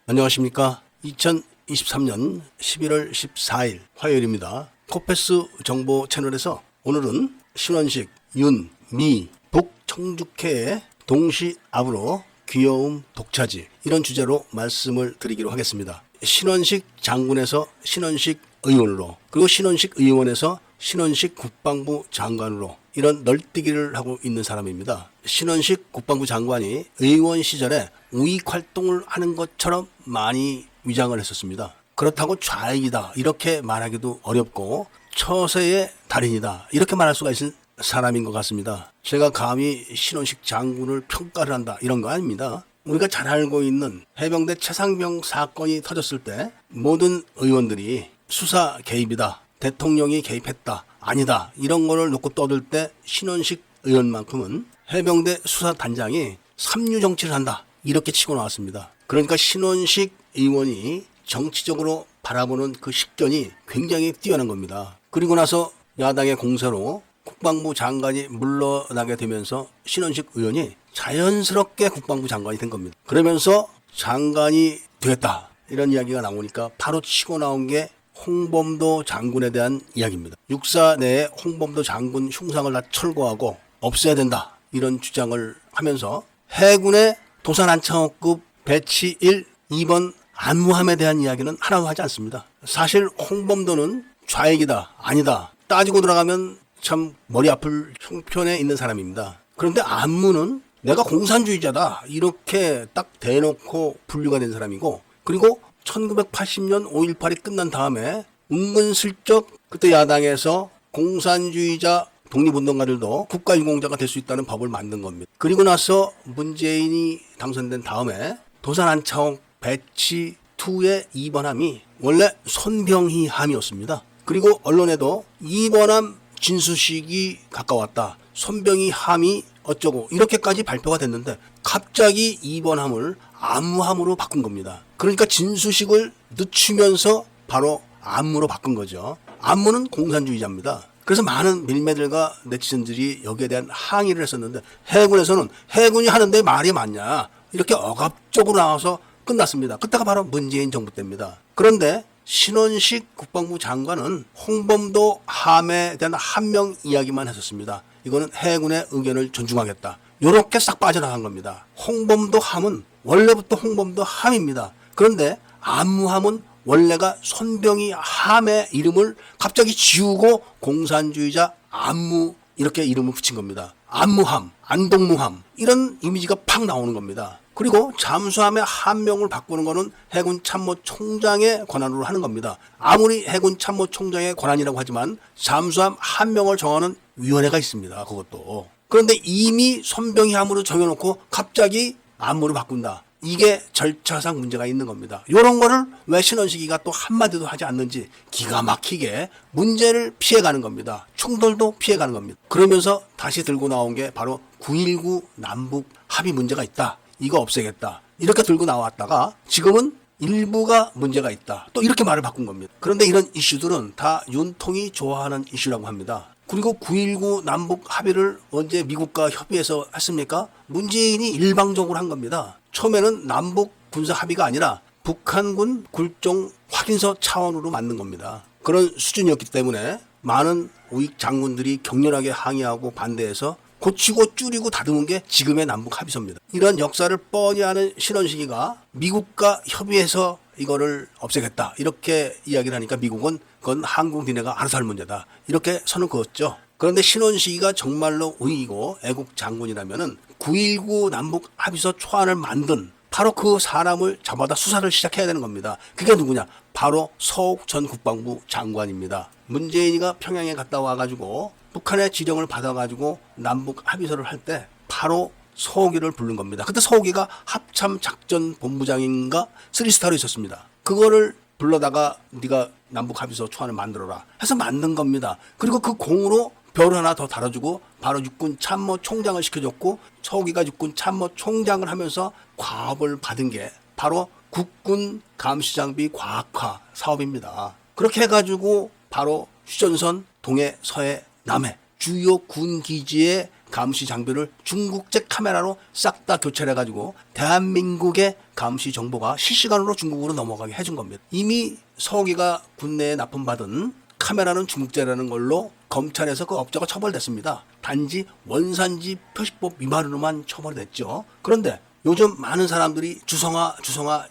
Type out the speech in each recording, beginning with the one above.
안녕하십니까. 2023년 11월 14일 화요일입니다. 코패스 정보 채널에서 오늘은 신원식, 윤, 미, 북 청주케의 동시압으로 귀여움 독차지, 이런 주제로 말씀을 드리기로 하겠습니다. 신원식 장군에서 신원식 의원으로, 그리고 신원식 의원에서 신원식 국방부 장관으로 이런 널뛰기를 하고 있는 사람입니다. 신원식 국방부 장관이 의원 시절에 우익 활동을 하는 것처럼 많이 위장을 했었습니다. 그렇다고 좌익이다 이렇게 말하기도 어렵고 처세의 달인이다 이렇게 말할 수가 있는 사람인 것 같습니다. 제가 감히 신원식 장군을 평가를 한다 이런 거 아닙니다. 우리가 잘 알고 있는 해병대 최상병 사건이 터졌을 때 모든 의원들이 수사 개입이다, 대통령이 개입했다, 아니다 이런 거를 놓고 떠들 때 신원식 의원만큼은 해병대 수사단장이 삼류 정치를 한다 이렇게 치고 나왔습니다. 그러니까 신원식 의원이 정치적으로 바라보는 그 식견이 굉장히 뛰어난 겁니다. 그리고 나서 야당의 공세로 국방부 장관이 물러나게 되면서 신원식 의원이 자연스럽게 국방부 장관이 된 겁니다. 그러면서 장관이 되겠다 이런 이야기가 나오니까 바로 치고 나온 게 홍범도 장군에 대한 이야기입니다. 육사 내에 홍범도 장군 흉상을 다 철거하고 없애야 된다 이런 주장을 하면서 해군의 도산 안창호급 배치 1, 2번 안무함에 대한 이야기는 하나도 하지 않습니다. 사실 홍범도는 좌익이다, 아니다 따지고 들어가면 참 머리 아플 형편에 있는 사람입니다. 그런데 안무는 내가 공산주의자다 이렇게 딱 대놓고 분류가 된 사람이고, 그리고 1980년 5.18이 끝난 다음에 은근슬쩍 그때 야당에서 공산주의자 독립운동가들도 국가유공자가 될 수 있다는 법을 만든 겁니다. 그리고 나서 문재인이 당선된 다음에 도산 안창호 배치 2의 2번함이 원래 손병희 함이었습니다. 그리고 언론에도 2번함 진수식이 가까웠다, 손병희 함이 어쩌고 이렇게까지 발표가 됐는데 갑자기 2번함을 안무함으로 바꾼 겁니다. 그러니까 진수식을 늦추면서 바로 안무로 바꾼 거죠. 안무는 공산주의자입니다. 그래서 많은 밀매들과 네티즌들이 여기에 대한 항의를 했었는데 해군에서는 해군이 하는데 말이 맞냐 이렇게 억압적으로 나와서 끝났습니다. 그때가 바로 문재인 정부 때입니다. 그런데 신원식 국방부 장관은 홍범도 함에 대한 함명 이야기만 했었습니다. 이거는 해군의 의견을 존중하겠다 이렇게 싹 빠져나간 겁니다. 홍범도 함은 원래부터 홍범도 함입니다. 그런데 안무함은 원래가 손병희 함의 이름을 갑자기 지우고 공산주의자 안무 이렇게 이름을 붙인 겁니다. 안무함, 안동무함 이런 이미지가 팍 나오는 겁니다. 그리고 잠수함의 함명을 바꾸는 거는 해군 참모총장의 권한으로 하는 겁니다. 아무리 해군 참모총장의 권한이라고 하지만 잠수함 함명을 정하는 위원회가 있습니다. 그것도. 그런데 이미 손병희 함으로 정해놓고 갑자기 안무를 바꾼다. 이게 절차상 문제가 있는 겁니다. 이런 거를 왜 신원식이가 또 한마디도 하지 않는지 기가 막히게 문제를 피해가는 겁니다. 충돌도 피해가는 겁니다. 그러면서 다시 들고 나온 게 바로 9.19 남북 합의 문제가 있다. 이거 없애겠다. 이렇게 들고 나왔다가 지금은 일부가 문제가 있다. 또 이렇게 말을 바꾼 겁니다. 그런데 이런 이슈들은 다 윤통이 좋아하는 이슈라고 합니다. 그리고 9.19 남북 합의를 언제 미국과 협의해서 했습니까? 문재인이 일방적으로 한 겁니다. 처음에는 남북 군사 합의가 아니라 북한군 굴종 확인서 차원으로 만든 겁니다. 그런 수준이었기 때문에 많은 우익 장군들이 격렬하게 항의하고 반대해서 고치고 줄이고 다듬은 게 지금의 남북 합의서입니다. 이런 역사를 뻔히 아는 신원식이가 미국과 협의해서 이거를 없애겠다 이렇게 이야기를 하니까 미국은 그건 한국 니네가 알아서 할 문제다 이렇게 선을 그었죠. 그런데 신원식이가 정말로 우익이고 애국 장군이라면은 9.19 남북 합의서 초안을 만든 바로 그 사람을 잡아다 수사를 시작해야 되는 겁니다. 그게 누구냐? 바로 서욱 전 국방부 장관입니다. 문재인이가 평양에 갔다 와가지고 북한의 지령을 받아가지고 남북 합의서를 할 때 바로 서욱이를 부른 겁니다. 그때 서욱이가 합참작전본부장인가 3스타로 있었습니다. 그거를 불러다가 네가 남북 합의서 초안을 만들어라 해서 만든 겁니다. 그리고 그 공으로 별 하나 더 달아주고 바로 육군 참모총장을 시켜줬고 서욱이가 육군 참모총장을 하면서 과업을 받은 게 바로 국군 감시장비 과학화 사업입니다. 그렇게 해가지고 바로 휴전선 동해 서해 남해 주요 군 기지의 감시 장비를 중국제 카메라로 싹 다 교체를 해가지고 대한민국의 감시 정보가 실시간으로 중국으로 넘어가게 해준 겁니다. 이미 서욱이가 군내에 납품받은 카메라는 중국제라는 걸로 검찰에서 그 업자가 처벌됐습니다. 단지 원산지 표시법 위반으로만 처벌이 됐죠. 그런데 요즘 많은 사람들이 주성아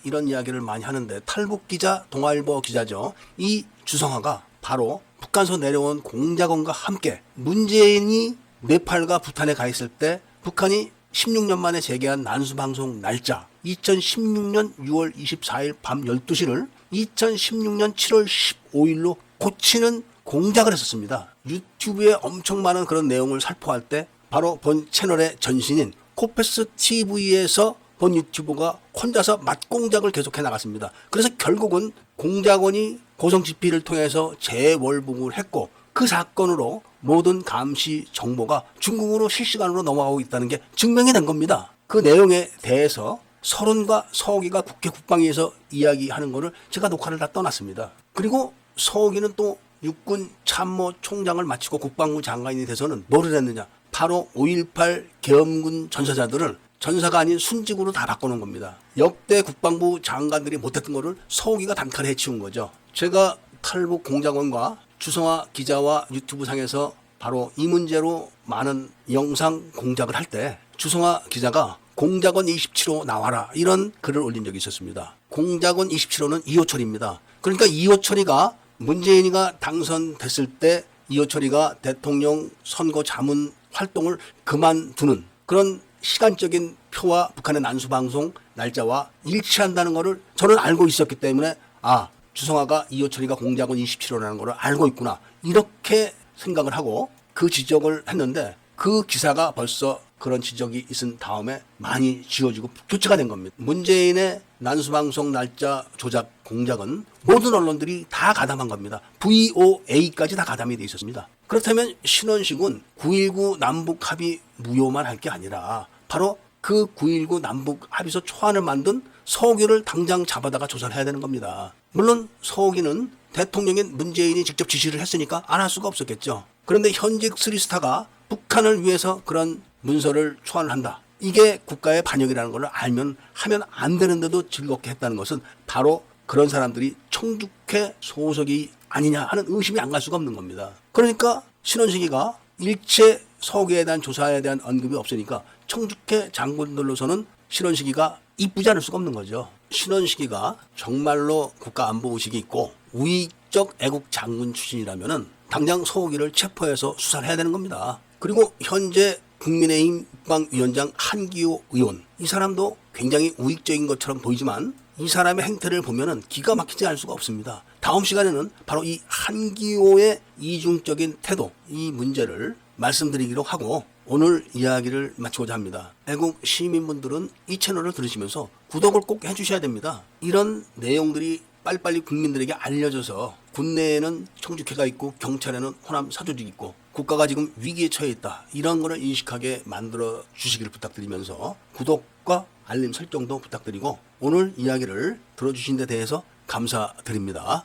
이런 이야기를 많이 하는데 탈북 기자, 동아일보 기자죠. 이 주성아가 바로 북한에서 내려온 공작원과 함께 문재인이 네팔과 부탄에 가 있을 때 북한이 16년 만에 재개한 난수방송 날짜 2016년 6월 24일 밤 12시를 2016년 7월 15일로 고치는 공작을 했었습니다. 유튜브에 엄청 많은 그런 내용을 살포할 때 바로 본 채널의 전신인 코패스 TV에서 본 유튜버가 혼자서 맛공작을 계속해 나갔습니다. 그래서 결국은 공작원이 고성지피를 통해서 재월북을 했고 그 사건으로 모든 감시 정보가 중국으로 실시간으로 넘어가고 있다는 게 증명이 된 겁니다. 그 내용에 대해서 서른과 서욱이가 국회 국방위에서 이야기하는 거를 제가 녹화를 다 떠났습니다. 그리고 서욱이는 또 육군 참모총장을 마치고 국방부 장관이 돼서는 뭐를 했느냐. 바로 5.18 계엄군 전사자들을 전사가 아닌 순직으로 다 바꿔놓은 겁니다. 역대 국방부 장관들이 못했던 거를 서욱이가 단칼에 해치운 거죠. 제가 탈북 공작원과 주성아 기자와 유튜브 상에서 바로 이 문제로 많은 영상 공작을 할 때 주성아 기자가 공작원 27호 나와라 이런 글을 올린 적이 있었습니다. 공작원 27호는 이호철입니다. 그러니까 이호철이가 문재인이가 당선됐을 때 이호철이가 대통령 선거 자문 활동을 그만두는 그런 시간적인 표와 북한의 난수방송 날짜와 일치한다는 것을 저는 알고 있었기 때문에 주성아가 이호철이가 공작원 27호라는 걸 알고 있구나 이렇게 생각을 하고 그 지적을 했는데 그 기사가 벌써 그런 지적이 있은 다음에 많이 지워지고 교체가 된 겁니다. 문재인의 난수방송 날짜 조작 공작은 모든 언론들이 다 가담한 겁니다. VOA까지 다 가담이 돼 있었습니다. 그렇다면 신원식은 9.19 남북 합의 무효만 할 게 아니라 바로 그 9.19 남북 합의서 초안을 만든 서욱이를 당장 잡아다가 조사를 해야 되는 겁니다. 물론 서욱이는 대통령인 문재인이 직접 지시를 했으니까 안 할 수가 없었겠죠. 그런데 현직 스리스타가 북한을 위해서 그런 문서를 초안을 한다. 이게 국가의 반역이라는 걸 알면 하면 안 되는데도 즐겁게 했다는 것은 바로 그런 사람들이 청주회 소속이 아니냐 하는 의심이 안 갈 수가 없는 겁니다. 그러니까 신원식이가 일체 서욱에 대한 조사에 대한 언급이 없으니까 청주회 장군들로서는 신원식이가 이쁘지 않을 수가 없는 거죠. 신원식이가 정말로 국가안보의식이 있고 우익적 애국 장군 출신이라면은 당장 서욱이를 체포해서 수사를 해야 되는 겁니다. 그리고 현재 국민의힘 국방위원장 한기호 의원 이 사람도 굉장히 우익적인 것처럼 보이지만 이 사람의 행태를 보면은 기가 막히지 않을 수가 없습니다. 다음 시간에는 바로 이 한기호의 이중적인 태도 이 문제를 말씀드리기로 하고 오늘 이야기를 마치고자 합니다. 애국 시민분들은 이 채널을 들으시면서 구독을 꼭 해주셔야 됩니다. 이런 내용들이 빨리빨리 국민들에게 알려져서 군내에는 청주회가 있고 경찰에는 호남 사조직이 있고 국가가 지금 위기에 처해 있다. 이런 거를 인식하게 만들어 주시기를 부탁드리면서 구독과 알림 설정도 부탁드리고 오늘 이야기를 들어주신 데 대해서 감사드립니다.